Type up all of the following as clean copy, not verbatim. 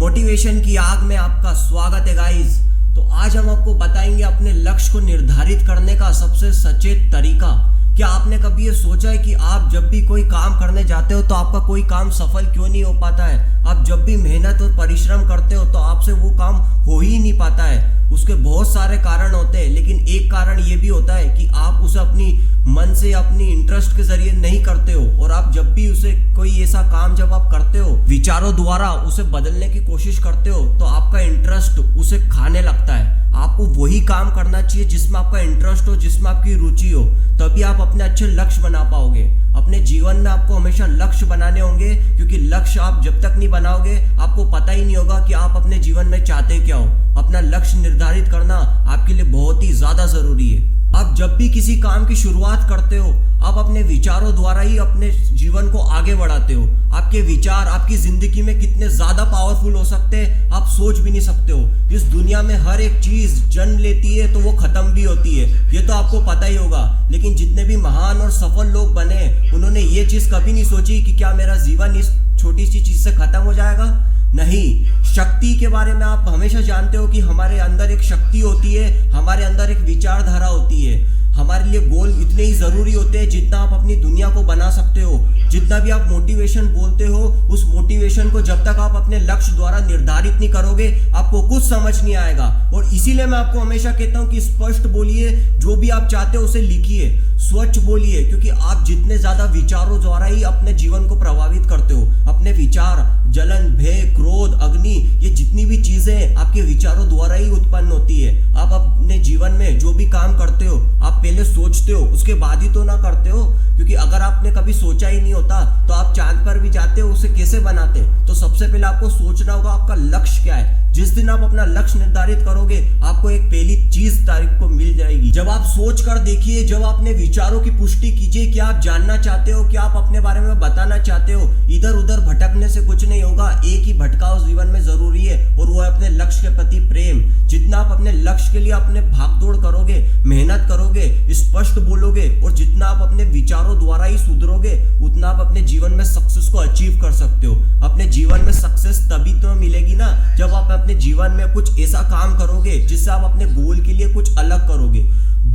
Motivation की आग में आपका स्वागत है गाइस। तो आज हम आपको बताएंगे अपने लक्ष्य को निर्धारित करने का सबसे सचेत तरीका। क्या आपने कभी ये सोचा है कि आप जब भी कोई काम करने जाते हो तो आपका कोई काम सफल क्यों नहीं हो पाता है? आप जब भी मेहनत और परिश्रम करते हो तो आपसे वो काम हो ही नहीं पाता है। उसके बहुत सारे कारण होते हैं, लेकिन एक कारण ये भी होता है कि आप उसे अपनी मन से अपनी इंटरेस्ट के जरिए नहीं करते हो। और आप जब भी उसे कोई ऐसा काम जब आप करते हो विचारों द्वारा उसे बदलने की कोशिश करते हो तो आपका इंटरेस्ट उसे खाने लगता है। आपको वही काम करना चाहिए जिसमें आपका इंटरेस्ट हो, जिसमें आपकी रुचि हो, तभी आप अपने अच्छे लक्ष्य बना पाओगे। अपने जीवन में आपको हमेशा लक्ष्य बनाने होंगे, क्योंकि लक्ष्य आप जब तक नहीं बनाओगे आपको पता ही नहीं होगा कि आप अपने जीवन में चाहते क्या हो। अपना लक्ष्य निर्धारित करना आपके लिए बहुत ही ज्यादा जरूरी है। आप जब भी किसी काम की शुरुआत करते हो आप अपने विचारों द्वारा ही अपने जीवन को आगे बढ़ाते हो। आपके विचार आपकी जिंदगी में कितने ज्यादा पावरफुल हो सकते हैं आप सोच भी नहीं सकते हो। इस दुनिया में हर एक चीज जन्म लेती है तो वो खत्म भी होती है, ये तो आपको पता ही होगा। लेकिन जितने भी महान और सफल लोग बने उन्होंने ये चीज कभी नहीं सोची कि क्या मेरा जीवन इस छोटी सी चीज से खत्म हो जाएगा। नहीं, शक्ति के बारे में आप हमेशा जानते हो कि हमारे अंदर एक शक्ति होती है, हमारे अंदर एक विचारधारा होती है। हमारे लिए गोल इतने ही जरूरी होते हैं जितना आप अपनी दुनिया को बना सकते हो। जितना भी आप मोटिवेशन बोलते हो उस मोटिवेशन को जब तक आप अपने लक्ष्य द्वारा निर्धारित नहीं करोगे आपको कुछ समझ नहीं आएगा। और इसीलिए मैं आपको हमेशा कहता हूं कि स्पष्ट बोलिए, जो भी आप चाहते हो उसे लिखिए, स्वच्छ बोलिए, क्योंकि आप जितने ज्यादा विचारों द्वारा ही अपने जीवन को प्रभावित करते हो। अपने विचार, जलन, भय, क्रोध, अग्नि, ये जितनी भी चीजें आपके विचारों द्वारा ही उत्पन्न होती है। आप अपने जीवन में जो भी काम करते हो आप पहले सोचते हो, उसके बाद ही तो ना करते हो। क्योंकि अगर आपने कभी सोचा ही नहीं होता तो आप चांद पर भी जाते हो, उसे कैसे बनाते? तो सबसे पहले आपको सोचना होगा आपका लक्ष्य क्या है। जिस दिन आप अपना लक्ष्य निर्धारित करोगे आपको एक पहली चीज तारीख को मिल जाएगी। जब आप सोच कर देखिए, जब अपने विचारों की पुष्टि कीजिए कि आप जानना चाहते हो, कि आप अपने बारे में बताना चाहते हो। इधर उधर भटकने से कुछ नहीं होगा, एक ही भटकाव जीवन में जरूरी है और वो है अपने लक्ष्य के प्रति प्रेम। जितना आप अपने लक्ष्य के लिए अपने भागदौड़ करोगे, मेहनत करोगे, स्पष्ट बोलोगे और जितना आप अपने विचारों द्वारा ही सुधरोगे उतना आप अपने जीवन में सक्सेस को अचीव कर सकते हो। अपने जीवन में सक्सेस तभी तो मिलेगी ना जब आप अपने जीवन में कुछ ऐसा काम करोगे जिससे आप अपने गोल के लिए कुछ अलग करोगे।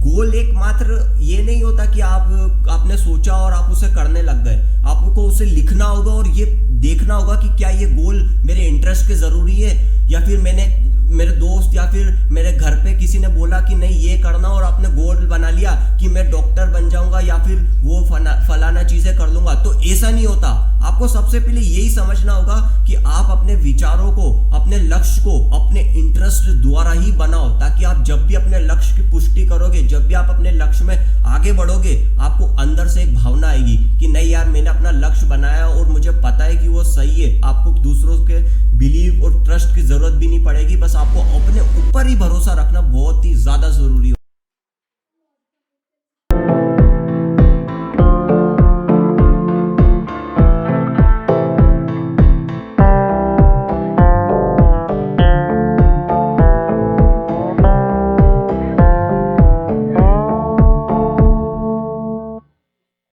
गोल एकमात्र ये नहीं होता कि आपने सोचा और आप उसे करने लग गए। आपको उसे लिखना होगा और ये देखना होगा कि क्या ये गोल मेरे इंटरेस्ट के जरूरी है, या फिर मेरे दोस्त या फिर मेरे घर पे किसी ने बोला कि नहीं ये करना और आपने गोल बना लिया कि मैं डॉक्टर बन जाऊंगा या फिर वो फलाना चीजें कर लूंगा। तो ऐसा नहीं होता। आपको सबसे पहले यही समझना होगा कि आप अपने विचारों को, अपने लक्ष्य को अपने इंटरेस्ट द्वारा ही बनाओ, ताकि आप जब भी अपने लक्ष्य की पुष्टि करोगे, जब भी आप अपने लक्ष्य में आगे बढ़ोगे, आपको अंदर से एक भावना आएगी कि नहीं यार मैंने अपना लक्ष्य बनाया और मुझे पता है कि वो सही है। आपको दूसरों के बिलीव और ट्रस्ट की जरूरत भी नहीं पड़ेगी, बस आपको अपने ऊपर ही भरोसा रखना बहुत ही ज्यादा जरूरी